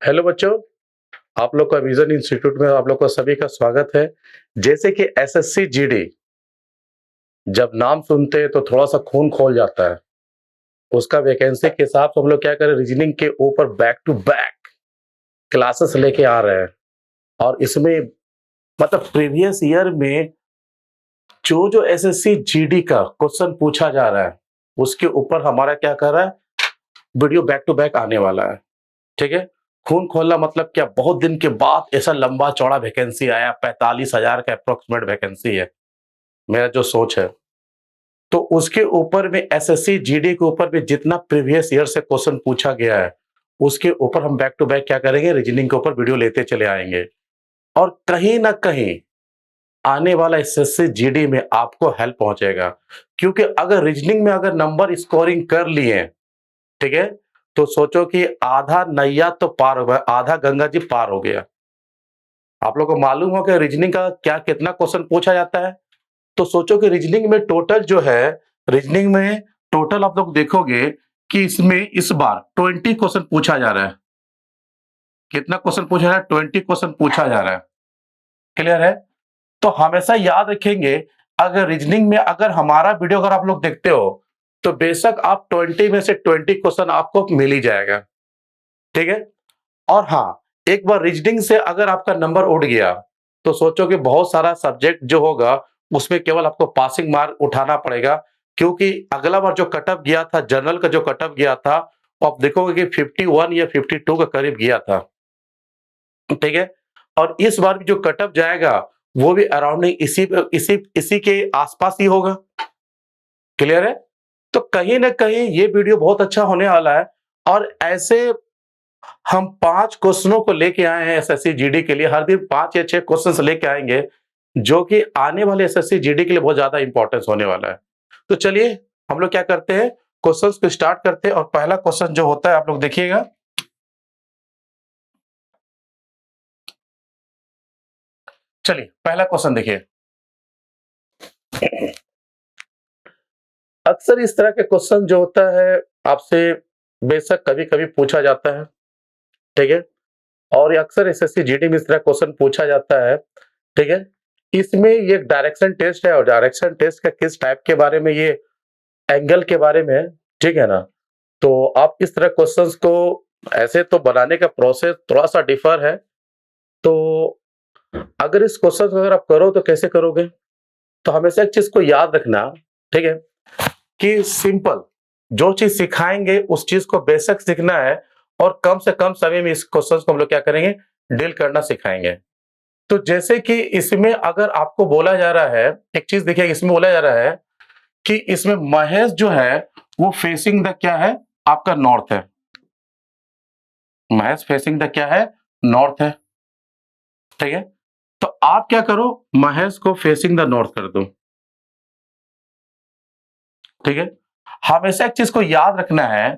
Hello बच्चों, आप लोग का विज़न इंस्टीट्यूट में आप लोग का सभी का स्वागत है। जैसे कि एसएससी जीडी जब नाम सुनते हैं तो थोड़ा-सा खून खौल जाता है। उसका वैकेंसी के हिसाब से हम लोग क्या करें रीजनिंग के ऊपर बैक टू बैक क्लासेस लेके आ रहे हैं और इसमें मतलब प्रीवियस ईयर में जो एसएससी जीडी का क्वेश्चन पूछा जा रहा है, उसके ऊपर हमारा क्या कर रहा है वीडियो बैक टू बैक आने वाला है। ठीक है? खून खोलना मतलब क्या बहुत दिन के बाद ऐसा लंबा-चौड़ा वैकेंसी आया 45,000 का एप्रोक्सिमेट वैकेंसी है, मेरा जो सोच है। तो उसके ऊपर में एसएससी जीडी के ऊपर में जितना प्रीवियस ईयर से क्वेश्चन पूछा गया है, उसके ऊपर हम बैक टू बैक क्या करेंगे रीजनिंग के ऊपर वीडियो लेते चले आएँगे। और कहीं न कहीं आने वाला एसएससी जीडी में आपको हेल्प पहुँचेगा। क्योंकि अगर रीजनिंग में अगर नंबर स्कोरिंग कर लिए, ठीक है? तो सोचो कि आधा नैया तो पार हो गया, आधा गंगा जी पार हो गया। आप लोग को मालूम हो कि रीजनिंग का क्या कितना क्वेश्चन पूछा जाता है? तो सोचो कि रीजनिंग में टोटल जो है, रीजनिंग में टोटल आप लोग देखोगे कि इसमें इस बार 20 क्वेश्चन पूछा जा रहा है। कितना क्वेश्चन पूछा जा रहा है? 20 क्वेश्चन पूछा जा रहा है। क्लियर है? तो हमेशा याद रखेंगे अगर रीजनिंग में अगर हमारा वीडियो अगर आप लोग देखते हो, तो बेशक आप 20 में से 20 क्वेश्चन आपको मिल ही जाएगा। ठीक है? और हाँ, एक बार रीजनिंग से अगर आपका नंबर उठ गया, तो सोचो कि बहुत सारा सब्जेक्ट जो होगा, उसमें केवल आपको पासिंग मार्क उठाना पड़ेगा, क्योंकि अगला बार जो कट ऑफ गया था, जनरल का जो कट ऑफ गया था, वो आप देखोगे कि 51 या 52 के करीब गया था। ठीक है? और इस बार भी जो कट ऑफ जाएगा, वो भी अराउंडिंग इसी के आस-पास ही होगा। क्लियर है? तो कहीं न कहीं ये वीडियो बहुत अच्छा होने वाला है और ऐसे हम 5 क्वेश्चनों को लेके आए हैं एसएससी जीडी के लिए, हर दिन 5 या 6 क्वेश्चन्स लेके आएँगे, जो कि आने वाले एसएससी जीडी के लिए बहुत ज़्यादा इम्पोर्टेंस होने वाला है। तो चलिए, हम लोग क्या करते हैं, क्वेश्चन्स को स्टार्ट करते हैं और पहला क्वेश्चन जो होता है आप लोग देखिएगा। चलिए, पहला क्वेश्चन देखिए। अक्सर इस तरह के क्वेश्चन जो होता है, आपसे बेशक कभी-कभी पूछा जाता है, ठीक है? और ये अक्सर एसएससी जीडी में इस तरह क्वेश्चन पूछा जाता है, ठीक है? इसमें ये डायरेक्शन टेस्ट है और डायरेक्शन टेस्ट का किस टाइप के बारे में ये एंगल के बारे में है, ठीक है ना? तो आप इस तरह क्वेश्चंस को ऐसे तो बनाने का प्रोसेस थोड़ा-सा डिफर है, तो अगर इस क्वेश्चन को अगर आप करो तो कैसे करोगे? तो हमेशा एक चीज़ को याद रखना, ठीक है? कि सिंपल जो चीज़ सिखाएँगे उस चीज़ को बेशक सीखना है और कम से कम समय में इस क्वेश्चंस को हम लोग क्या करेंगे, डील करना सिखाएँगे। तो जैसे कि इसमें अगर आपको बोला जा रहा है, एक चीज़ देखिए इसमें बोला जा रहा है कि इसमें महेश जो है वो फेसिंग द क्या है? आपका नॉर्थ है। महेश फेसिंग द क्या है? नॉर्थ है। ठीक है? तो आप क्या करो महेश को फेसिंग द नॉर्थ कर दो। ठीक है? हमेशा एक चीज़ को याद रखना है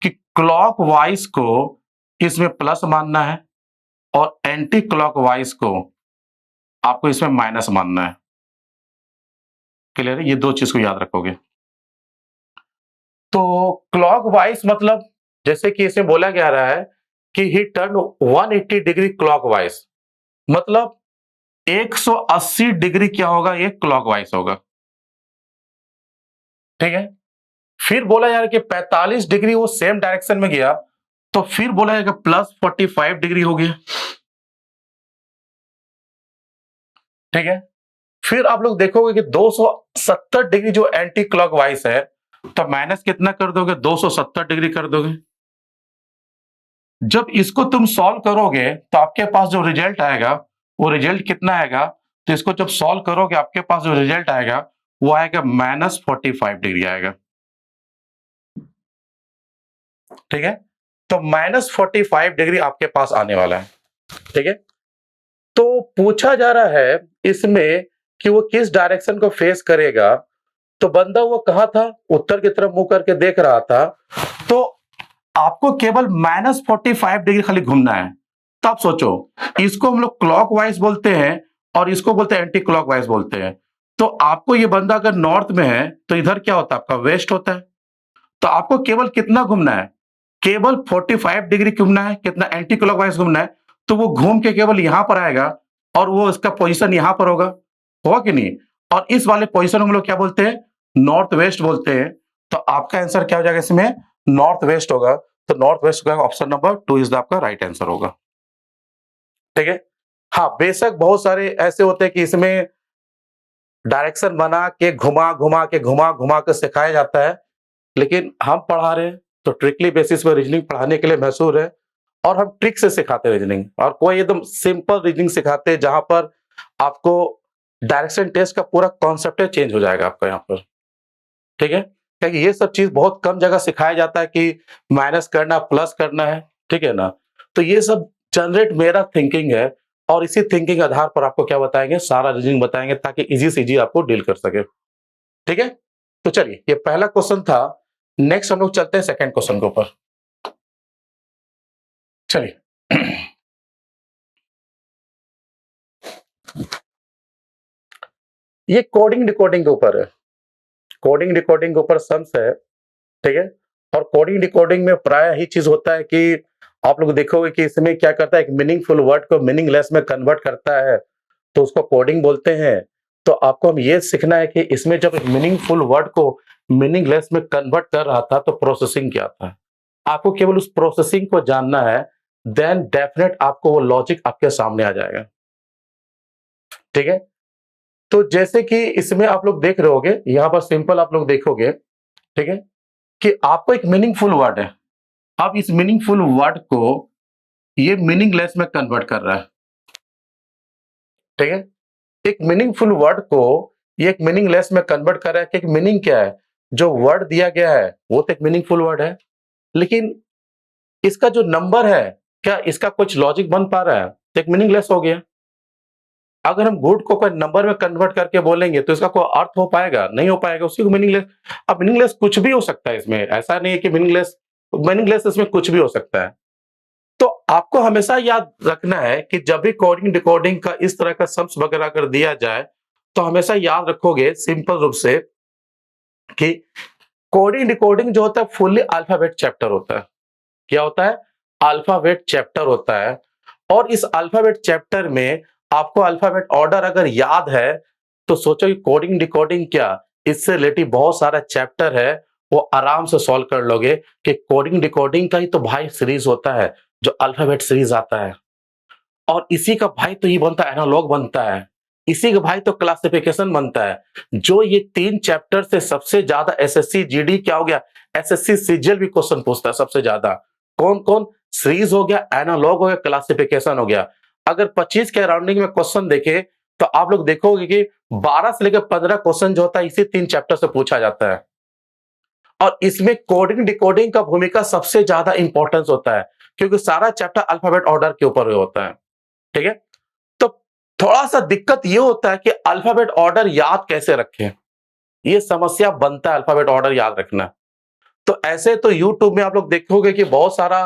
कि क्लॉकवाइज़ को इसमें प्लस मानना है और एंटी क्लॉकवाइज़ को आपको इसमें माइनस मानना है। क्लियर है? ये 2 चीज़ को याद रखोगे। तो क्लॉकवाइज़ मतलब जैसे कि इसमें बोला जा रहा है कि ही टर्न 180 डिग्री क्लॉकवाइज़ मतलब 180 डिग्री क्या होगा? ये क्लॉकवाइज़ होगा। ठीक है? फिर बोला जा रहा है कि 45 डिग्री वो सेम डायरेक्शन में गया, तो फिर बोला जाएगा प्लस 45 डिग्री हो गया। ठीक है? फिर आप लोग देखोगे कि 270 डिग्री जो एंटी क्लॉकवाइज़ है, तो माइनस कितना कर दोगे? 270 डिग्री कर दोगे। जब इसको तुम सॉल्व करोगे, तो आपके पास जो रिजल्ट आएगा, वो रिजल्ट कितना आएगा? तो इसको जब सॉल्व करोगे, आपके पास जो रिजल्ट आएगा, वो आएगा माइनस 45 डिग्री आएगा। ठीक है? तो माइनस 45 डिग्री आपके पास आने वाला है। ठीक है? तो पूछा जा रहा है इसमें कि वो किस डायरेक्शन को फेस करेगा, तो बंदा वो कहाँ था? उत्तर की तरफ मुँह करके देख रहा था। तो आपको केवल माइनस 45 डिग्री खाली घूमना है। तो आप सोचो, इसको हम लोग क्लॉकवाइज़ बोलते हैं और इसको बोलते हैं एंटी क्लॉकवाइज़ बोलते हैं। तो आपको ये बंदा अगर नॉर्थ में है, तो इधर क्या होता है? आपका वेस्ट होता है। तो आपको केवल कितना घूमना है? केवल 45 डिग्री घूमना है, कितना एंटी क्लॉकवाइज घूमना है, तो वो घूम के केवल यहाँ पर आएगा और वो इसका पोजीशन यहाँ पर होगा कि नहीं? और इस वाले पोजीशन को हम लोग क्या बोलते हैं? नॉर्थ वेस्ट बोलते हैं। तो आपका आंसर क्या हो जाएगा इसमें? नॉर्थ वेस्ट होगा। तो नॉर्थ वेस्ट का ऑप्शन नंबर 2 इज द आपका राइट आंसर होगा। ठीक है? हाँ, बेशक बहुत सारे ऐसे होते हैं कि इसमें डायरेक्शन बना के घुमा के सिखाया जाता है, लेकिन हम पढ़ा रहे हैं तो ट्रिकली बेसिस पे रीजनिंग पढ़ाने के लिए मशहूर है और हम ट्रिक से सिखाते हैं रीजनिंग, और कोई एकदम सिंपल रीजनिंग सिखाते हैं जहां पर आपको डायरेक्शन टेस्ट का पूरा कॉन्सेप्ट चेंज हो जाएगा आपका यहाँ पर। ठीक है? क्योंकि ये सब चीज बहुत कम जगह सिखाया जाता है कि माइनस करना, प्लस करना है। ठीक है ना? तो ये सब जनरेट मेरा थिंकिंग है और इसी थिंकिंग के आधार पर आपको क्या बताएंगे? सारा रीजनिंग बताएंगे ताकि इजी से इजी आपको डील कर सके। ठीक है? तो चलिए, ये पहला क्वेश्चन था। नेक्स्ट हम लोग चलते हैं सेकंड क्वेश्चन के ऊपर। चलिए, ये कोडिंग डिकोडिंग के ऊपर है। कोडिंग डिकोडिंग के ऊपर सम्स है। ठीक है? और कोडिंग डिकोडिंग में प्राय ही चीज होता है कि आप लोग देखोगे कि इसमें क्या करता है, एक मीनिंगफुल वर्ड को मीनिंगलेस में कन्वर्ट करता है, तो उसको कोडिंग बोलते हैं। तो आपको हम ये सीखना है कि इसमें जब एक मीनिंगफुल वर्ड को मीनिंगलेस में कन्वर्ट कर रहा था तो प्रोसेसिंग क्या था। आपको केवल उस प्रोसेसिंग को जानना है, देन डेफिनेट आपको वो लॉजिक आपके सामने आ जाएगा। ठीक है? तो जैसे कि इसमें आप लोग देख रहे होगे, यहां पर सिंपल आप लोग देखोगे, ठीक है, कि आपको एक मीनिंगफुल वर्ड है। अब इस मीनिंगफुल वर्ड को ये मीनिंगलेस में कन्वर्ट कर रहा है। ठीक है? एक मीनिंगफुल वर्ड को ये एक मीनिंगलेस में कन्वर्ट कर रहा है कि एक मीनिंग क्या है, जो वर्ड दिया गया है वो तो एक मीनिंगफुल वर्ड है, लेकिन इसका जो नंबर है, क्या इसका कुछ लॉजिक बन पा रहा है? तो एक मीनिंगलेस हो गया। अगर हम गुड को कोई नंबर में कन्वर्ट करके बोलेंगे तो इसका कोई अर्थ हो पाएगा? नहीं हो पाएगा, उसी को मीनिंगलेस। अब मीनिंगलेस कुछ भी हो सकता है इसमें, ऐसा नहीं है कि मीनिंगलेस मीनिंगलेस इसमें कुछ भी हो सकता है। तो आपको हमेशा याद रखना है कि जब भी कोडिंग डिकोडिंग का इस तरह का सम्स वगैरह अगर दिया जाए तो हमेशा याद रखोगे सिंपल रूप से कि कोडिंग डिकोडिंग जो होता है फुल्ली अल्फाबेट चैप्टर होता है। क्या होता है? अल्फाबेट चैप्टर होता है। और इस अल्फाबेट चैप्टर में आपको अल्फाबेट ऑर्डर अगर याद है तो सोचो कि कोडिंग डिकोडिंग क्या, इससे रिलेटेड बहुत सारा चैप्टर है, वो आराम से सॉल्व कर लोगे कि कोडिंग डिकोडिंग का ही तो भाई सीरीज होता है, जो अल्फाबेट सीरीज आता है। और इसी का भाई तो ये बनता है, एनालॉग बनता है, इसी का भाई तो क्लासिफिकेशन बनता है। जो ये 3 चैप्टर से सबसे ज्यादा एसएससी जीडी क्या हो गया, एसएससी सीजीएल भी क्वेश्चन पूछता है सबसे ज्यादा। कौन कौन? सीरीज हो गया, एनालॉग हो गया, क्लासिफिकेशन हो गया। अगर 25 के राउंडिंग में क्वेश्चन देखे तो आप लोग देखोगे कि 12 से लेकर 15 क्वेश्चन जो होता है इसी 3 चैप्टर से पूछा जाता है। और इसमें कोडिंग डिकोडिंग का भूमिका सबसे ज्यादा इंपॉर्टेंस होता है, क्योंकि सारा चैप्टर अल्फाबेट ऑर्डर के ऊपर होता है। ठीक है? तो थोड़ा सा दिक्कत ये होता है कि अल्फाबेट ऑर्डर याद कैसे रखें, ये समस्या बनता है अल्फाबेट ऑर्डर याद रखना। तो ऐसे तो यूट्यूब में आप लोग देखोगे कि बहुत सारा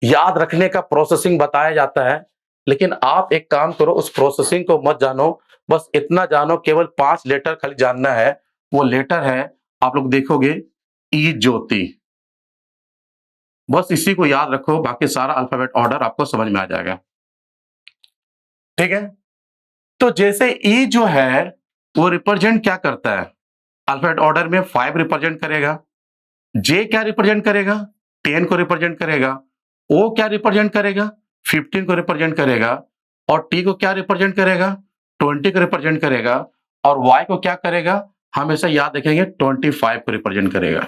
याद रखने का प्रोसेसिंग बताया जाता है, लेकिन आप एक काम करो, उस प्रोसेसिंग को मत जानो, बस इतना जानो, केवल 5 लेटर खाली जानना है। वो लेटर है, आप लोग देखोगे, ई ज्योति। बस इसी को याद रखो, बाकी सारा अल्फाबेट ऑर्डर आपको समझ में आ जाएगा। ठीक है? तो जैसे ई जो है वो रिप्रेजेंट क्या करता है? अल्फाबेट ऑर्डर में 5 रिप्रेजेंट करेगा, जे क्या रिप्रेजेंट करेगा? 10 को रिप्रेजेंट करेगा, ओ क्या रिप्रेजेंट करेगा? 15 को रिप्रेजेंट करेगा, और टी को क्या रिप्रेजेंट करेगा? 20 को रिप्रेजेंट करेगा, और वाई को क्या करेगा? हमेशा याद रखेंगे 25 को रिप्रेजेंट करेगा,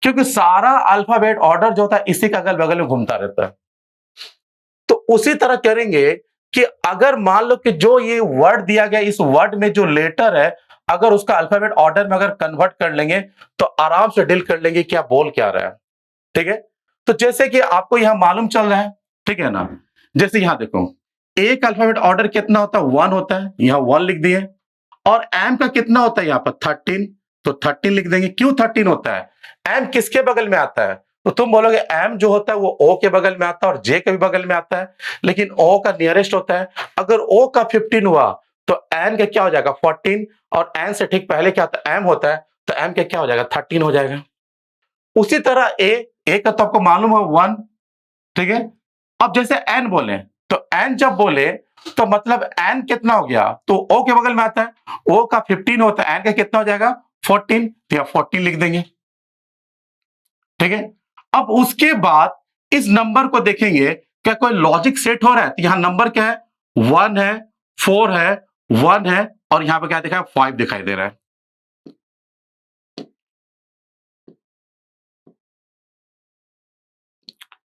क्योंकि सारा अल्फाबेट ऑर्डर जो होता है इसी के अगल बगल में घूमता रहता है। तो उसी तरह करेंगे कि अगर मान लो कि जो ये वर्ड दिया गया, इस वर्ड में जो लेटर है, अगर उसका अल्फाबेट ऑर्डर में अगर कन्वर्ट कर लेंगे तो आराम से डील कर लेंगे क्या बोल क्या रहा है। ठीक है? तो जैसे कि आपको यहां मालूम चल रहा है, ठीक है ना, जैसे यहां देखो, एक अल्फाबेट ऑर्डर कितना होता है? 1 होता है, यहां 1 लिख दिए। और एम का कितना होता है यहां पर? 13, तो 13 लिख देंगे। क्यों 13 होता है? एम किसके बगल में आता है? तो तुम बोलोगे एम जो होता है वो ओ के बगल में आता है और जे के भी बगल में आता है, लेकिन ओ का नियरेस्ट होता है। अगर ओ का 15 हुआ तो एन का क्या हो जाएगा? 14, और एन से ठीक पहले क्या होता है? एम होता है, तो एम का क्या हो जाएगा? 13 हो जाएगा। उसी तरह ए का तो आपको मालूम है 1, ठीक है। अब जैसे एन बोले तो एन जब बोले तो मतलब एन कितना हो गया, तो ओ के बगल में आता है, ओ का 15 होता है, एन का कितना हो जाएगा 14, तो या 14 लिख देंगे, ठीक है। अब उसके बाद इस नंबर को देखेंगे क्या कोई लॉजिक सेट हो रहा है, तो यहां नंबर क्या है 1 है, 4 है, 1 है, और यहां पर क्या दिखा है 5 दिखाई दे रहा है,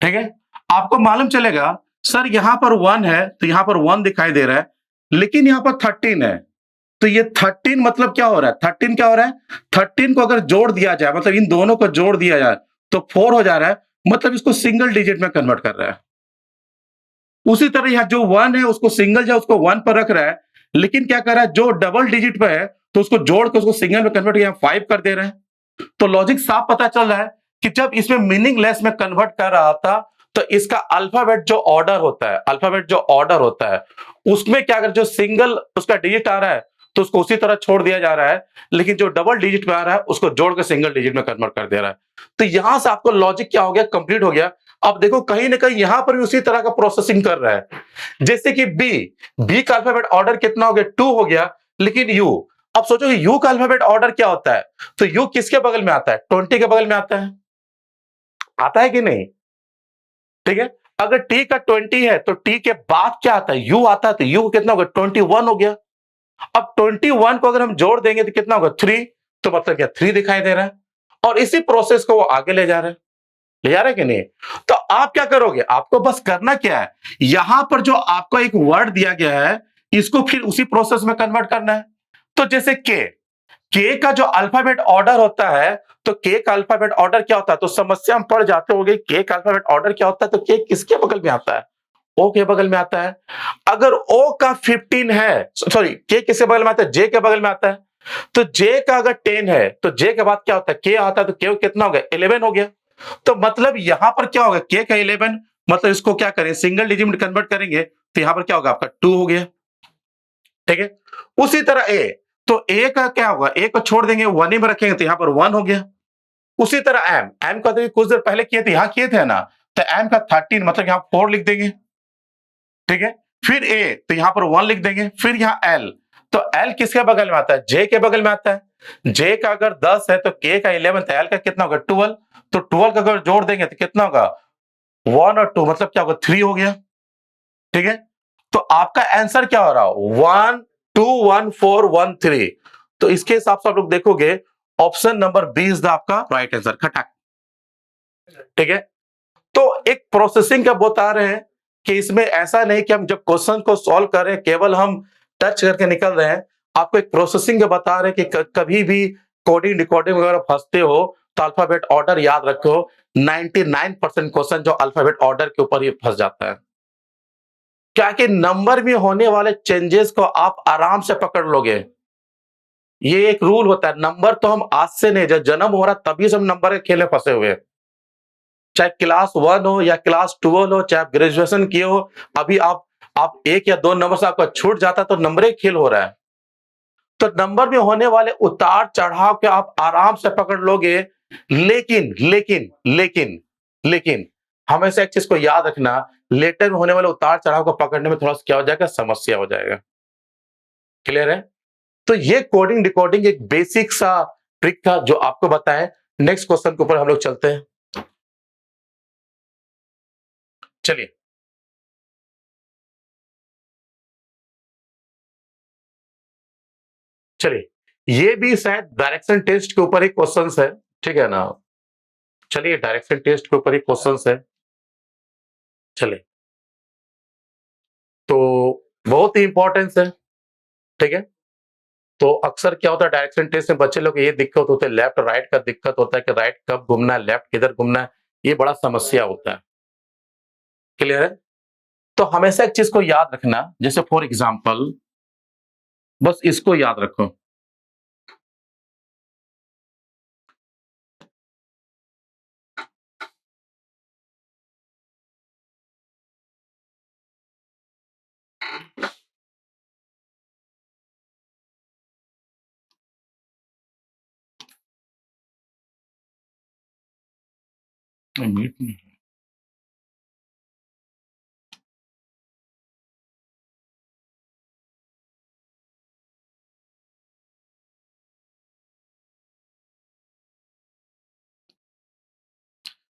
ठीक है। आपको मालूम चलेगा सर यहां पर 1 है तो यहां पर 1 दिखाई दे रहा है, लेकिन यहां पर 13 है, तो ये 13 मतलब क्या हो रहा है, 13 क्या हो रहा है, 13 को अगर जोड़ दिया जाए, मतलब इन दोनों को जोड़ दिया जाए तो 4 हो जा रहा है, मतलब इसको सिंगल डिजिट में कन्वर्ट कर रहा है। उसी तरह यहां जो 1 है उसको सिंगल जो उसको 1 पर रख रहा है, लेकिन क्या कर रहा है जो डबल डिजिट पे है तो उसको जोड़ के उसको सिंगल में कन्वर्ट किया 5 कर दे रहे हैं। तो लॉजिक साफ पता चल रहा है कि जब इसमें मीनिंगलेस में कन्वर्ट कर रहा था तो इसका अल्फाबेट जो ऑर्डर होता है, अल्फाबेट जो ऑर्डर होता है उसमें क्या, अगर जो सिंगल उसका डिजिट आ रहा है तो उसको उसी तरह छोड़ दिया जा रहा है, लेकिन जो डबल डिजिट में आ रहा है उसको जोड़ के सिंगल डिजिट में कन्वर्ट कर दे रहा है। तो यहां से आपको लॉजिक क्या हो गया, कंप्लीट हो गया। अब देखो कहीं ना कहीं यहां पर भी उसी तरह का प्रोसेसिंग कर रहा है, जैसे कि बी का अल्फाबेट ऑर्डर कितना हो गया 2 हो गया, लेकिन यू, अब सोचो कि यू का अल्फाबेट ऑर्डर क्या होता है, तो यू किसके बगल में आता है 20 के बगल में आता है, आता है कि नहीं, ठीक है। अगर टी का 20 है तो टी के बाद क्या आता है यू आता है, तो यू कितना होगा 21 हो गया। अब 21 को अगर हम जोड़ देंगे तो कितना होगा 3, तो मतलब क्या 3 दिखाई दे रहा है, और इसी प्रोसेस को वो आगे ले जा रहे हैं, ले जा रहे हैं कि नहीं। तो आप क्या करोगे, आपको बस करना क्या है, यहां पर जो आपको एक वर्ड दिया गया है इसको फिर उसी प्रोसेस में कन्वर्ट करना है। तो जैसे के का जो अल्फाबेट ऑर्डर होता है, तो के का अल्फाबेट ऑर्डर क्या होता है, तो समस्या में पड़ जाते होंगे के का अल्फाबेट ऑर्डर क्या होता है, तो के किसके बगल में आता है, ओ के बगल में आता है। अगर ओ का 15 है, सॉरी के किसके बगल में आता है, जे के बगल में आता है, तो जे का अगर 10 है तो जे के बाद क्या होता है के आता है, तो के कितना हो गया 11 हो गया। तो मतलब यहां पर क्या होगा के का 11, मतलब इसको क्या करें सिंगल डिजिट में कन्वर्ट करेंगे तो यहां पर क्या होगा आपका 2 हो गया, ठीक है। उसी तरह ए, तो ए का क्या होगा, ए को छोड़ देंगे 1 ही में रखेंगे तो यहां पर 1 हो गया। उसी तरह एम का तो कुछ देर पहले किए थे, यहां किए थे ना, तो एम का 13 मतलब यहां 4 लिख देंगे, ठीक है। फिर ए तो यहां पर 1 लिख देंगे, फिर यहां एल, तो एल किसके बगल में आता है, जे के बगल में आता है। जे का अगर 10 है तो के का 11, तो एल का कितना होगा 12, तो 12 का अगर जोड़ देंगे तो कितना होगा 1 और 2 मतलब क्या होगा 3 हो गया, ठीक है। तो आपका आंसर क्या हो रहा है 1 2 1 4 1 3, तो इसके हिसाब से आप लोग देखोगे option number B is the आपका राइट आंसर, खटाक, ठीक है। तो एक प्रोसेसिंग का बता रहे हैं कि इसमें ऐसा नहीं कि हम जब क्वेश्चन को सॉल्व कर रहे हैं केवल हम टच करके निकल रहे हैं, आपको एक प्रोसेसिंग का बता रहे हैं कि कभी भी कोडिंग डिकोडिंग वगैरह फंसते हो तो अल्फाबेट ऑर्डर याद रखो, 99% क्वेश्चन जो अल्फाबेट ऑर्डर के ऊपर ही फंस जाता है, क्या कि नंबर में होने वाले चेंजेस को आप आराम से पकड़ लोगे। ये एक रूल होता है, नंबर तो हम आज से नहीं, जब जन्म हो रहा तभी से हम नंबर के खेल में फंसे हुए हैं। चाहे क्लास 1 हो या क्लास 12 हो, चाहे आप ग्रेजुएशन किए हो, अभी आप 1 या 2 नंबर से आपका छूट जाता है तो नंबर ही खेल हो रहा है। तो नंबर में होने वाले उतार-चढ़ाव के आप आराम से पकड़ लोगे, लेकिन लेकिन लेकिन लेकिन हमेशा एक चीज को याद रखना, लेटर में होने वाले उतार-चढ़ाव को पकड़ने में थोड़ा-सा क्या हो जाएगा, समस्या हो जाएगा। क्लियर है? तो ये कोडिंग डिकोडिंग एक बेसिक सा ट्रिक था जो आपको बताएं। नेक्स्ट क्वेश्चन के ऊपर हम लोग चलते हैं। चलिए, चलिए ये भी शायद डायरेक्शन टेस्ट के ऊपर ही क्वेश्चंस है, ठीक है ना। चलिए डायरेक्शन टेस्ट के ऊपर ही क्वेश्चंस है। चलिए, तो बहुत ही इंपॉर्टेंस है, ठीक है। तो अक्सर क्या होता है डायरेक्शन टेस्ट में बच्चे लोग को ये दिक्कत होता है, लेफ्ट राइट का दिक्कत होता है कि राइट कब घूमना है, लेफ्ट किधर घूमना है, ये बड़ा समस्या होता है। क्लियर है? तो हमेशा एक चीज को याद रखना, जैसे फॉर एग्जाम्पल बस इसको याद रखो, इसमें मीट नहीं है।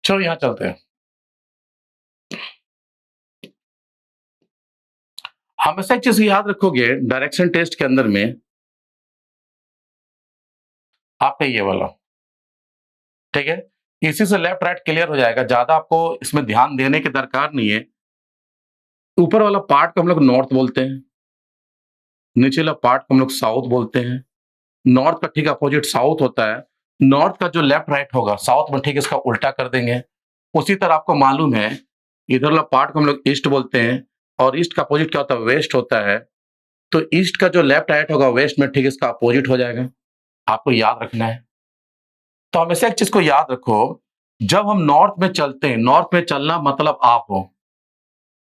चलो यहाँ चलते हैं। हमेशा एक चीज याद रखोगे डायरेक्शन टेस्ट के अंदर में, आपका ये वाला, ठीक है, इसी से लेफ्ट राइट क्लियर हो जाएगा, ज्यादा आपको इसमें ध्यान देने की दरकार नहीं है। ऊपर वाला पार्ट को हम लोग नॉर्थ बोलते हैं, नीचे वाला पार्ट को हम लोग साउथ बोलते हैं। नॉर्थ का ठीक अपोजिट साउथ होता है। नॉर्थ का जो लेफ्ट राइट होगा, साउथ में ठीक इसका उल्टा कर देंगे। उसी तरह आपको मालूम है, इधर वाला पार्ट को हम लोग ईस्ट बोलते हैं, और ईस्ट का अपोजिट क्या होता है, वेस्ट होता है। तो ईस्ट का जो लेफ्ट राइट होगा, वेस्ट में ठीक इसका अपोजिट हो जाएगा। आपको याद रखना है। तो हमेशा एक चीज को याद रखो, जब हम नॉर्थ में चलते हैं, नॉर्थ में चलना मतलब आप हो,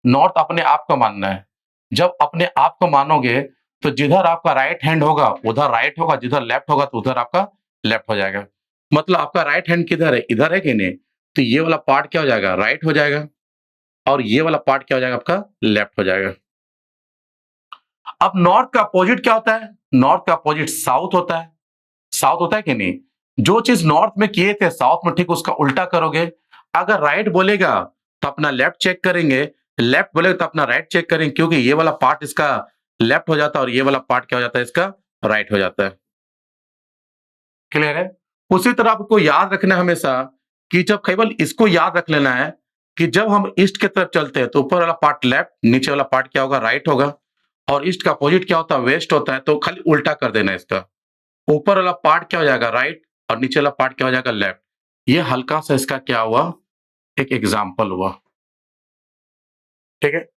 नॉर्थ अपने आप को मानना है। जब अपने आप को मानोगे तो जिधर आपका राइट हैंड होगा उधर राइट होगा, जिधर लेफ्ट होगा तो उधर आपका लेफ्ट हो जाएगा। मतलब आपका राइट हैंड किधर है, इधर है कि नहीं, तो ये वाला पार्ट क्या हो जाएगा, राइट हो जाएगा, और ये वाला पार्ट क्या हो जाएगा, आपका लेफ्ट हो जाएगा। अब नॉर्थ का अपोजिट क्या होता है, नॉर्थ का अपोजिट साउथ होता है। साउथ होता है कि नहीं, जो चीज नॉर्थ में किए थे साउथ में ठीक उसका उल्टा करोगे। अगर राइट बोलेगा तो अपना लेफ्ट चेक करेंगे, लेफ्ट बोलेगा तो अपना राइट चेक करेंगे, क्योंकि ये वाला पार्ट इसका लेफ्ट हो जाता है और ये वाला पार्ट क्या हो जाता है, इसका राइट हो जाता है। क्लियर है। उसी तरह आपको याद रखना है हमेशा कि जब केवल इसको याद रख लेना है कि जब हम ईस्ट की तरफ चलते हैं तो ऊपर वाला पार्ट लेफ्ट, नीचे वाला पार्ट क्या होगा, राइट होगा, और ईस्ट का अपोजिट क्या होता है, वेस्ट होता है। तो खाली उल्टा कर देना इसका, ऊपर वाला पार्ट क्या हो जाएगा, राइट, और नीचे वाला पार्ट क्या हो जाएगा, लेफ्ट। ये हल्का सा इसका क्या हुआ, एक एग्जाम्पल हुआ। ठीक है।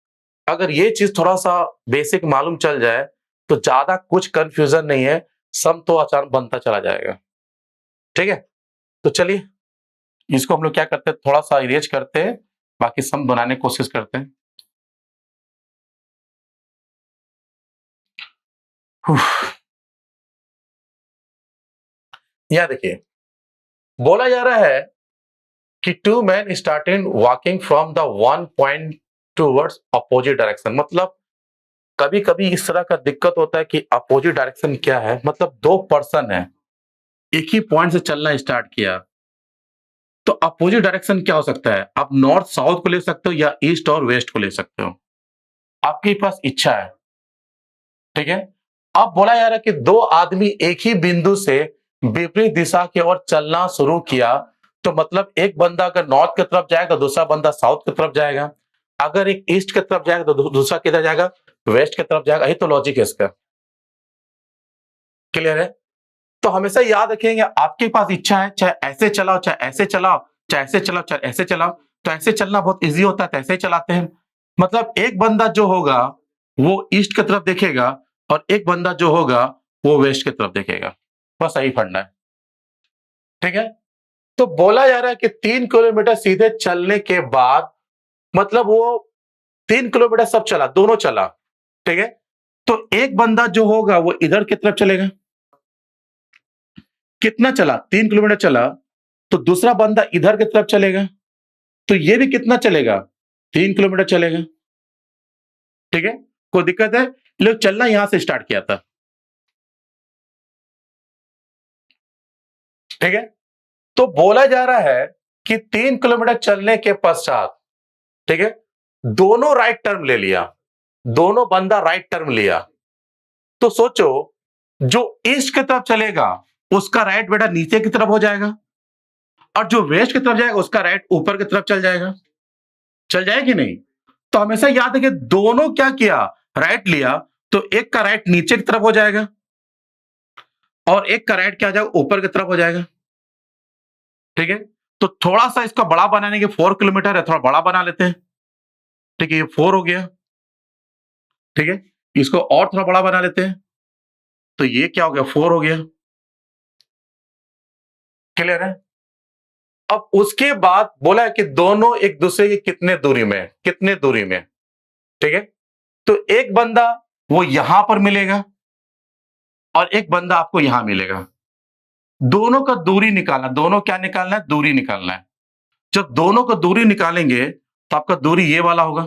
अगर ये चीज थोड़ा सा बेसिक मालूम चल जाए तो ज्यादा कुछ कंफ्यूजन नहीं है, सम तो अचानक बनता चला जाएगा। ठीक है। तो चलिए इसको हम लोग क्या करते हैं, थोड़ा सा इरेज करते हैं, बाकी सम बनाने की कोशिश करते हैं। यहां देखिए बोला जा रहा है कि two man started walking from the one point towards opposite direction. मतलब कभी कभी इस तरह का दिक्कत होता है कि अपोजिट डायरेक्शन क्या है, मतलब दो पर्सन है, एक ही पॉइंट से चलना स्टार्ट किया, तो अपोजिट डायरेक्शन क्या हो सकता है। आप नॉर्थ साउथ को ले सकते हो या ईस्ट और वेस्ट को ले सकते हो, आपके पास इच्छा है। ठीक है। अब बोला जा रहा है कि दो आदमी एक ही बिंदु से विपरीत दिशा की ओर चलना शुरू किया, तो मतलब एक बंदा अगर नॉर्थ की तरफ जाएगा तो दूसरा बंदा साउथ की तरफ जाएगा, अगर एक ईस्ट की तरफ जाएगा तो दूसरा किधर जाएगा, वेस्ट की तरफ जाएगा। यही तो लॉजिक है इसका। क्लियर है। तो हमेशा याद रखेंगे, आपके पास इच्छा है, चाहे ऐसे चलाओ, चाहे ऐसे चलाओ, चाहे ऐसे चलाओ, चाहे ऐसे चलाओ, तो ऐसे चलना बहुत इजी होता है, तो ऐसे ही चलाते हैं। मतलब एक बंदा जो होगा वो ईस्ट की तरफ देखेगा और एक बंदा जो होगा वो वेस्ट की तरफ देखेगा, बस सही फंडा है। ठीक है। तो बोला जा रहा है कि 3 किलोमीटर सीधे चलने के बाद, मतलब वो 3 किलोमीटर सब चला, दोनों चला। ठीक है। तो एक बंदा जो होगा वो इधर की तरफ चलेगा, कितना चला, 3 किलोमीटर चला, तो दूसरा बंदा इधर की तरफ चलेगा, तो ये भी कितना चलेगा, 3 किलोमीटर चलेगा। ठीक है। कोई दिक्कत है, लोग चलना यहां से स्टार्ट किया था। ठीक है। तो बोला जा रहा है कि 3 किलोमीटर चलने के पश्चात, ठीक है, दोनों राइट टर्न ले लिया, दोनों बंदा राइट टर्न लिया। तो सोचो जो ईस्ट की तरफ चलेगा उसका राइट बेटा नीचे की तरफ हो जाएगा, और जो वेस्ट की तरफ जाएगा उसका राइट ऊपर की तरफ चल जाएगा। चल जाएगी नहीं। तो हमेशा याद है कि दोनों क्या किया, राइट लिया, तो एक का राइट नीचे की तरफ हो जाएगा और एक का राइट क्या हो जाएगा, ऊपर की तरफ हो जाएगा। ठीक है। तो थोड़ा सा इसका बड़ा बनाने के, 4 किलोमीटर है, थोड़ा बड़ा बना लेते हैं। ठीक है, ये 4 हो गया। ठीक है। इसको और थोड़ा बड़ा बना लेते हैं, तो ये क्या हो गया, 4 हो गया। क्लियर है। अब उसके बाद बोला है कि दोनों एक दूसरे की कितने दूरी में, कितने दूरी में। ठीक है। तो एक बंदा वो यहां पर मिलेगा और एक बंदा आपको यहां मिलेगा। दोनों का दूरी निकालना, दोनों क्या निकालना है, दूरी निकालना है। जब दोनों को दूरी निकालेंगे तो आपका दूरी ये वाला होगा,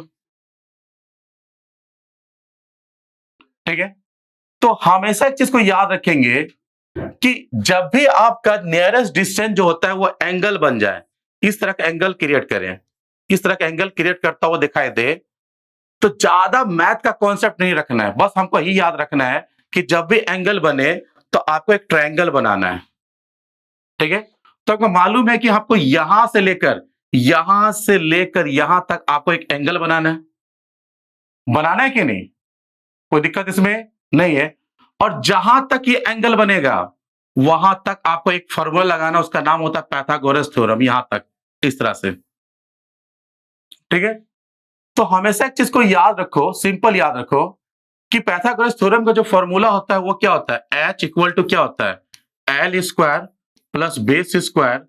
ठीक है। तो हमेशा एक चीज को याद रखेंगे कि जब भी आपका नियरेस्ट डिस्टेंस जो होता है वो एंगल बन जाए, इस तरह का एंगल क्रिएट करें, इस तरह का एंगल क्रिएट करता हुआ दिखाई दे, तो ज्यादा मैथ का कॉन्सेप्ट नहीं रखना है, बस हमको यही याद रखना है कि जब भी एंगल बने तो आपको एक ट्रायंगल बनाना है, ठीक है। तो आपको मालूम है कि आपको यहां से लेकर यहां तक आपको एक एंगल बनाना है कि नहीं? कोई दिक्कत इसमें नहीं है। और जहां तक ये एंगल बनेगा वहां तक आपको एक फॉर्मूला लगाना, उसका नाम होता है पाइथागोरस थ्योरम, यहां तक इस तरह से, ठीक है। तो हमेशा एक चीज को याद रखो, सिंपल याद रखो कि पाइथागोरस थ्योरम का जो फॉर्मूला होता है वो क्या होता है, H इक्वल टू क्या होता है, L square plus base square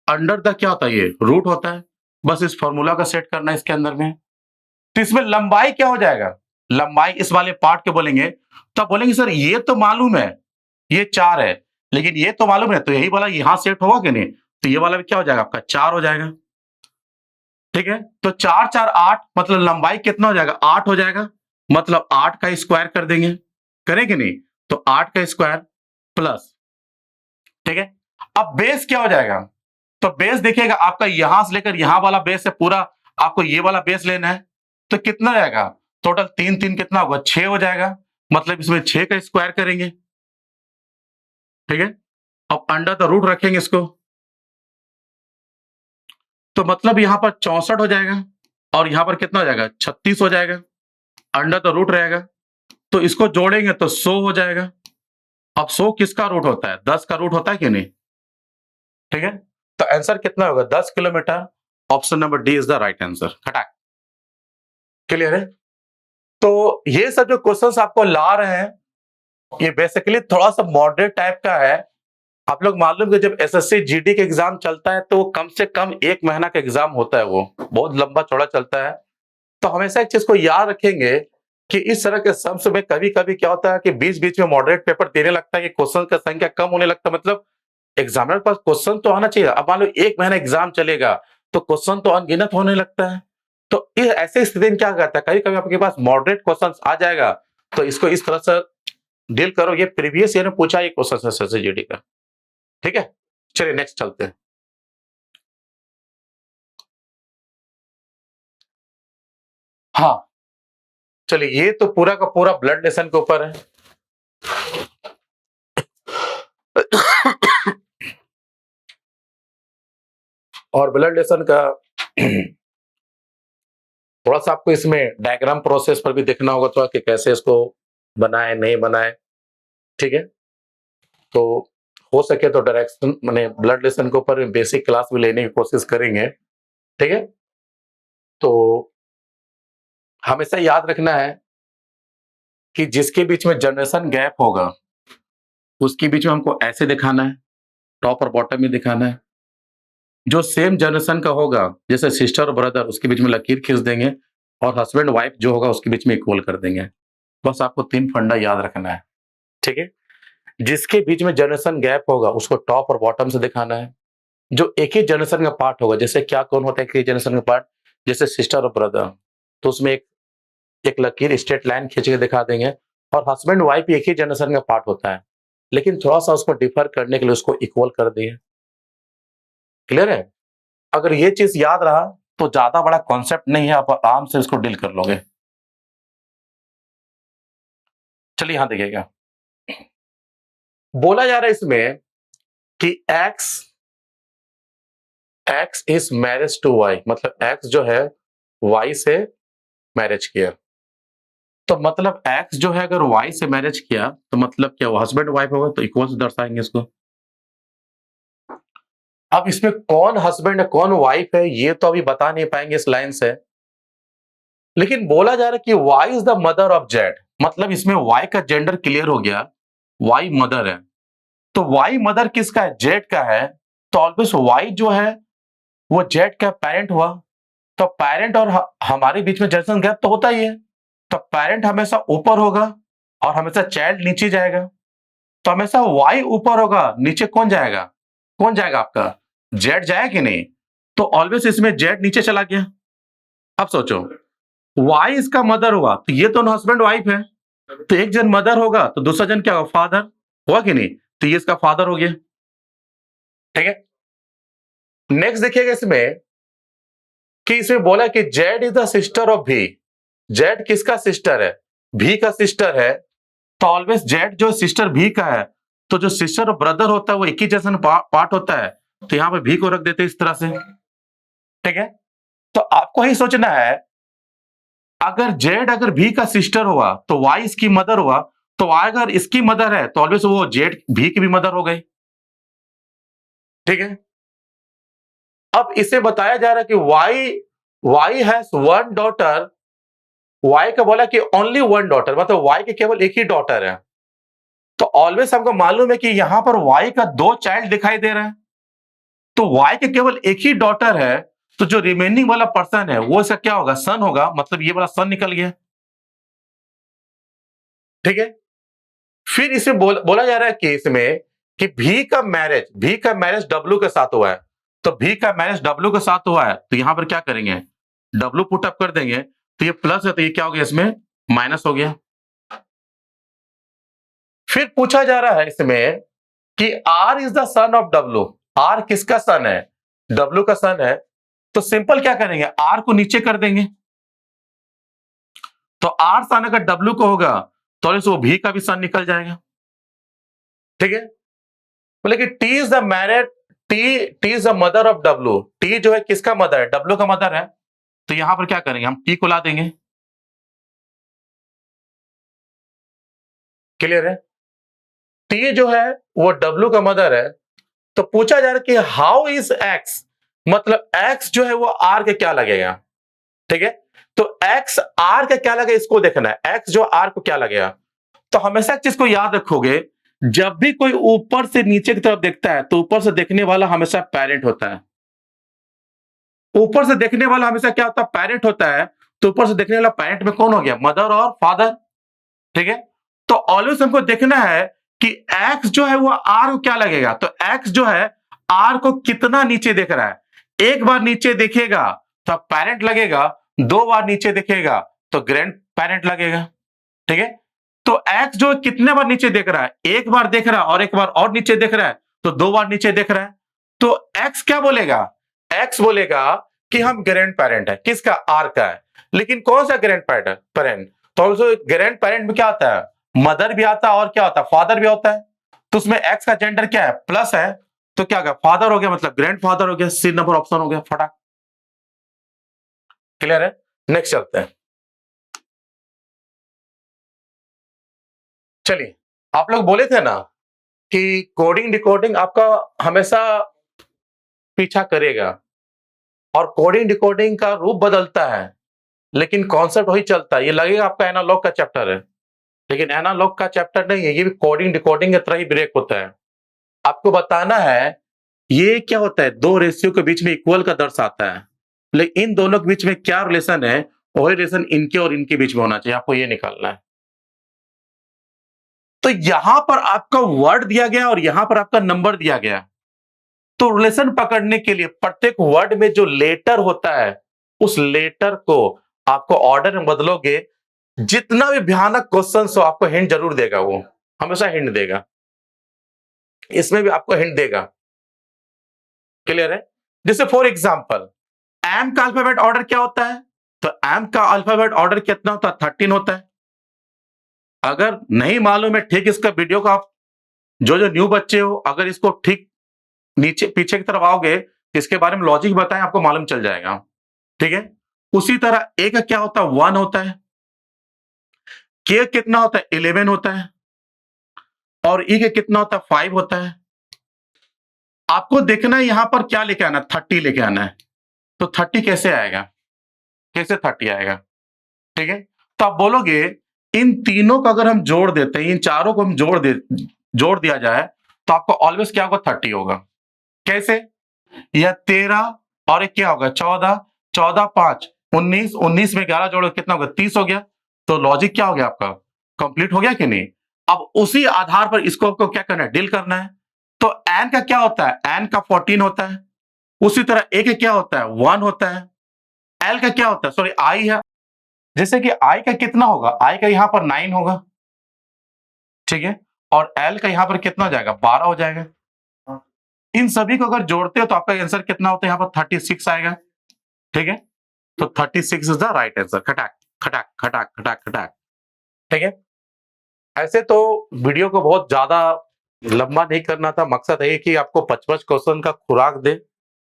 under the क्या होता है, ये रूट होता है। बस इस फॉर्मूला का सेट करना है इसके अंदर में। तो इसमें लंबाई क्या हो जाएगा, लंबाई इस वाले पार्ट के बोलेंगे, तो आप बोलेंगे सर ये तो मालूम है ये 4 है, लेकिन ये तो मालूम है, तो यही वाला यहां सेट होगा कि नहीं, तो ये वाला भी क्या हो जाएगा आपका 4 हो जाएगा, ठीक है। तो 4 4 8 मतलब लंबाई कितना हो जाएगा, 8 हो जाएगा, मतलब 8 का स्क्वायर कर देंगे, करें कि नहीं, तो 8 का स्क्वायर प्लस, ठीक है। अब बेस क्या हो जाएगा, तो बेस देखिएगा आपका यहां से लेकर यहां वाला बेस है पूरा, आपको ये वाला बेस लेना है, तो कितना जाएगा टोटल, 3 3 कितना होगा 6 हो जाएगा, मतलब इसमें 6 का स्क्वायर करेंगे, ठीक है। अब अंडर द रूट रखेंगे इसको, तो मतलब यहां पर 64 हो जाएगा और यहां पर कितना हो जाएगा 36 हो जाएगा, अंडर द रूट रहेगा, तो इसको जोड़ेंगे तो 100 हो जाएगा। अब 100 किसका रूट होता है, 10 का रूट होता है कि नहीं, ठीक है। तो आंसर कितना होगा 10 kilometre, option number D is the right answer. खटाक, क्लियर है। तो ये सब जो क्वेश्चंस आपको ला रहे हैं ये बेसिकली थोड़ा सा मॉडरेट टाइप का है। आप लोग मालूम कि जब एसएससी जीडी के एग्जाम चलता है तो वो कम से कम 1 महीना का एग्जाम होता है, वो बहुत लंबा चौड़ा चलता है। तो हमेशा एक चीज को याद रखेंगे कि इस तरह के सम्स में कभी कभी क्या होता है कि बीच बीच में मॉडरेट पेपर देने लगता है कि क्वेश्चन का संख्या कम होने लगता है, मतलब एग्जामिनर के पास क्वेश्चन तो आना चाहिए। अब मान लो 1 महीना एग्जाम चलेगा तो क्वेश्चन तो अनगिनत होने लगता है। तो इस ऐसे स्थिति में क्या करता है, कभी कभी आपके पास मॉडरेट क्वेश्चन आ जाएगा, तो इसको इस तरह से डील करो। ये प्रीवियस ईयर में पूछा ये क्वेश्चन है एसएससी जीडी का, ठीक है। चलिए नेक्स्ट चलते हैं। हाँ, चलिए ये तो पूरा का पूरा ब्लड लेसन के ऊपर है। और ब्लड लेसन का थोड़ा सा आपको इसमें डायग्राम प्रोसेस पर भी देखना होगा थोड़ा कि कैसे इसको बनाए नहीं बनाए, ठीक है। तो हो सके तो डायरेक्शन माने ब्लड लेसन के ऊपर बेसिक क्लास भी लेने की कोशिश करेंगे, ठीक है। तो हमेशा याद रखना है कि जिसके बीच में जनरेशन गैप होगा उसके बीच में हमको ऐसे दिखाना है, टॉप और बॉटम में दिखाना है। जो सेम जनरेशन का होगा जैसे सिस्टर और ब्रदर उसके बीच में लकीर खींच देंगे, और हस्बैंड वाइफ जो होगा उसके बीच में इक्वल कर देंगे। बस आपको 3 फंडा याद रखना है, ठीक है। जिसके बीच में जनरेशन गैप होगा उसको टॉप और बॉटम से दिखाना है। जो एक ही जनरेशन का पार्ट होगा, जैसे क्या कौन होता है एक ही जनरेशन का पार्ट, जैसे सिस्टर और ब्रदर, तो उसमें एक एक लकीर स्ट्रेट लाइन खींच के दिखा देंगे। और हस्बैंड वाइफ एक ही जनरेशन का पार्ट होता है, लेकिन थोड़ा सा उसको डिफर करने के लिए उसको इक्वल कर दिए। क्लियर है। अगर ये चीज याद रहा तो ज्यादा बड़ा कॉन्सेप्ट नहीं है, आप आराम से इसको डील कर लोगे। चलिए यहां देखिएगा, बोला जा रहा है इसमें कि X is marriage to Y, मतलब एक्स जो है वाई से मैरिज किया। तो मतलब एक्स जो है अगर वाई से मैरिज किया तो मतलब क्या वो हस्बैंड वाइफ होगा, तो इक्वल से दर्शाएंगे इसको। अब इसमें कौन हस्बैंड है कौन वाइफ है ये तो अभी बता नहीं पाएंगे इस लाइन से, लेकिन बोला जा रहा है कि Y is the mother of Z, मतलब इसमें वाई का जेंडर क्लियर हो गया, वाई मदर है। तो वाई मदर किसका है, जेड का है। तो ऑलवेज वाई जो है वो जेड का पेरेंट हुआ। तो पेरेंट और हमारे बीच में जनरेशन गैप तो होता ही है, तो पेरेंट हमेशा ऊपर होगा और हमेशा चाइल्ड नीचे जाएगा। तो हमेशा वाई ऊपर होगा, नीचे कौन जाएगा आपका जेड जाएगा कि नहीं। तो ऑलवेज इसमें जेड नीचे चला गया। अब सोचो, वाई इसका मदर हुआ, तो ये तो हस्बैंड वाइफ है, तो एक जन मदर होगा तो दूसरा जन क्या होगा, फादर हुआ कि नहीं, तो ये इसका फादर हो गया। ठीक है, नेक्स्ट देखिएगा इसमें कि इसमें बोला कि Z is the sister of भी। जेड किसका सिस्टर है, भी का सिस्टर है, तो ऑलवेज जेड जो सिस्टर भी का है, तो जो सिस्टर और ब्रदर होता है वो एक ही जैसा पार्ट होता है, तो यहां पे भी को रख देते हैं इस तरह से। ठीक है, तो आपको ही सोचना है, अगर जेड अगर भी का सिस्टर हुआ तो वाई इसकी मदर हुआ, तो वाई अगर इसकी मदर है तो ऑलवेज वो जेड भी की भी मदर हो गई। ठीक है, अब इसे बताया जा रहा है कि Y has one daughter. Y का बोला कि ओनली वन डॉटर, मतलब वाई के केवल एक ही डॉटर है, तो ऑलवेज हमको मालूम है कि यहां पर वाई का दो चाइल्ड दिखाई दे रहा है, तो वाई के केवल एक ही डॉटर है, तो जो रिमेनिंग वाला पर्सन है वो इसका क्या होगा, सन होगा, मतलब ये वाला सन निकल गया। ठीक है, फिर इसे बोला जा रहा है केस में कि भी का मैरिज डब्ल्यू के साथ हुआ है, तो भी का मैरिज डब्ल्यू के साथ हुआ है, तो यहां पर क्या करेंगे, डब्ल्यू पुट अप कर देंगे, तो ये प्लस है तो ये क्या हो गया, इसमें माइनस हो गया। फिर पूछा जा रहा है इसमें कि R is the son of W. R किसका सन है, डब्ल्यू का सन है, तो सिंपल क्या करेंगे, आर को नीचे कर देंगे, तो आर सन अगर डब्ल्यू को होगा तो वो भी का भी सन निकल जाएगा। ठीक है, बोले कि T is the married, T is the mother of W. T जो है किसका मदर है, डब्ल्यू का मदर है, तो यहां पर क्या करेंगे, हम टी को ला देंगे। क्लियर है, टी जो है वो डब्ल्यू का मदर है, तो पूछा जा रहा है कि हाउ इज एक्स, मतलब एक्स जो है वो आर के क्या लगेगा। ठीक है, तो एक्स आर का क्या लगेगा, इसको देखना है, एक्स जो आर को क्या लगेगा। तो हमेशा एक चीज को याद रखोगे, जब भी कोई ऊपर से नीचे की तरफ देखता है तो ऊपर से देखने वाला हमेशा पेरेंट होता है। ऊपर से देखने वाला हमेशा क्या होता है, पेरेंट होता है, तो ऊपर से देखने वाला पेरेंट में कौन हो गया, मदर और फादर। ठीक है, तो ऑलवेज हमको देखना है कि एक्स जो है वो आर को क्या लगेगा, तो एक्स जो है आर को कितना नीचे देख रहा है, एक बार नीचे देखेगा तो पेरेंट लगेगा, दो बार नीचे देखेगा तो ग्रैंड पेरेंट लगेगा। ठीक है, तो एक्स जो कितने बार नीचे देख रहा है, एक बार देख रहा है और एक बार और नीचे देख रहा है, तो दो बार नीचे देख रहा है, तो एक्स क्या बोलेगा, एक्स बोलेगा कि हम ग्रैंड पेरेंट है, किसका, आर का है। लेकिन कौन सा ग्रैंड पेरेंट, तो ग्रैंड पेरेंट में क्या आता है, मदर भी आता है और क्या होता है, फादर भी होता है, तो उसमें एक्स का जेंडर क्या है, प्लस है, तो क्या होगा, फादर हो गया, मतलब ग्रैंड फादर हो गया, सी नंबर ऑप्शन हो गया फटाक। क्लियर है, नेक्स्ट चलते हैं। चलिए, आप लोग बोले थे ना कि कोडिंग डिकोडिंग आपका हमेशा पीछा करेगा, और कोडिंग डिकोडिंग का रूप बदलता है लेकिन कॉन्सेप्ट वही चलता है। ये लगेगा आपका एनालॉग का चैप्टर है, लेकिन एनालॉग का चैप्टर नहीं है, ये भी कोडिंग डिकोडिंग की तरह ही ब्रेक होता है। आपको बताना है ये क्या होता है, दो रेशियो के बीच में इक्वल का दर्शाता है, लेकिन इन दोनों के बीच में क्या रिलेशन है, वही रिलेशन इनके और इनके बीच में होना चाहिए, आपको ये निकालना है। तो यहां पर आपका वर्ड दिया गया और यहां पर आपका नंबर दिया गया, तो रिलेशन पकड़ने के लिए प्रत्येक वर्ड में जो लेटर होता है उस लेटर को आपको ऑर्डर में बदलोगे, जितना भी भयानक क्वेश्चन हो आपको हिंट जरूर देगा, वो हमेशा हिंट देगा, इसमें भी आपको हिंट देगा। क्लियर है, जैसे फॉर एग्जाम्पल एम का अल्फाबेट ऑर्डर क्या होता है, तो एम का अल्फाबेट ऑर्डर कितना होता है, 13 होता है। अगर नहीं मालूम है ठीक, इसका वीडियो का आप जो जो न्यू बच्चे हो, अगर इसको ठीक नीचे पीछे की तरफ आओगे, इसके बारे में लॉजिक बताएं, आपको मालूम चल जाएगा। ठीक है, उसी तरह ए का क्या होता है, 1 होता है, के कितना होता है, 11 होता है, और ई के कितना होता है, 5 होता है। आपको देखना है यहां पर क्या लेके आना, 30 लेके आना है, तो 30 कैसे आएगा, कैसे 30 आएगा। ठीक है, तो आप बोलोगे इन तीनों को अगर हम जोड़ देते हैं, इन चारों को हम जोड़ दिया जाए तो आपको ऑलवेज क्या होगा, 30 होगा। कैसे, यह 13 और एक क्या होगा, 14, 14 5 19, 19 में 11 जोड़ो कितना होगा, 30 हो गया। तो लॉजिक क्या हो गया आपका, कंप्लीट हो गया कि नहीं। अब उसी आधार पर इसको आपको क्या करना है, डील करना है। तो एन का क्या होता है, एन का 14 होता है, उसी तरह ए का क्या होता है 1 होता है, एल का क्या होता है सॉरी आई है, जैसे कि आई का कितना होगा, आई का यहाँ पर 9 होगा, ठीक है, और एल का यहाँ पर कितना हो जाएगा 12 हो जाएगा। इन सभी को अगर जोड़ते हो तो आपका आंसर कितना होता है, यहाँ पर 36 आएगा, ठीक है, तो 36 इज द राइट आंसर। खटाक खटाक खटाक खटाक खटाक, ठीक है। ऐसे तो वीडियो को बहुत ज्यादा लंबा नहीं करना था, मकसद है कि आपको 55 क्वेश्चन का खुराक दे,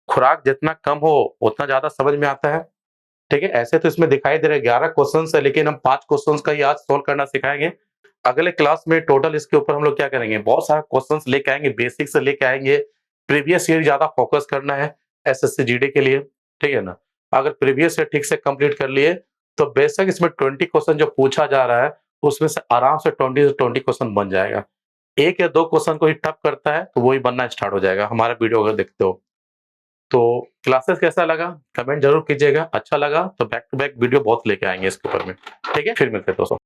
खुराक जितना कम हो उतना ज्यादा समझ में आता है, ठीक है। ऐसे तो इसमें दिखाई दे रहे 11 क्वेश्चन है, लेकिन हम 5 क्वेश्चन का ही आज सोल्व करना सिखाएंगे। अगले क्लास में टोटल इसके ऊपर हम लोग क्या करेंगे, बहुत सारा क्वेश्चन लेके आएंगे, बेसिक से लेके आएंगे, प्रीवियस ईयर ज्यादा फोकस करना है एसएससी जीडी के लिए, ठीक है ना। अगर प्रीवियस ईयर ठीक से कंप्लीट कर लिए तो बेशक इसमें 20 क्वेश्चन जो पूछा जा रहा है उसमें से आराम से 20 से 20 क्वेश्चन बन जाएगा। एक या दो क्वेश्चन को ही टफ करता है तो वही बनना स्टार्ट हो जाएगा, हमारा वीडियो अगर देखते हो तो। क्लासेस कैसा लगा कमेंट जरूर कीजिएगा, अच्छा लगा तो बैक टू बैक वीडियो बहुत लेके आएंगे इसके ऊपर में, ठीक है। फिर मिलते हैं दोस्तों।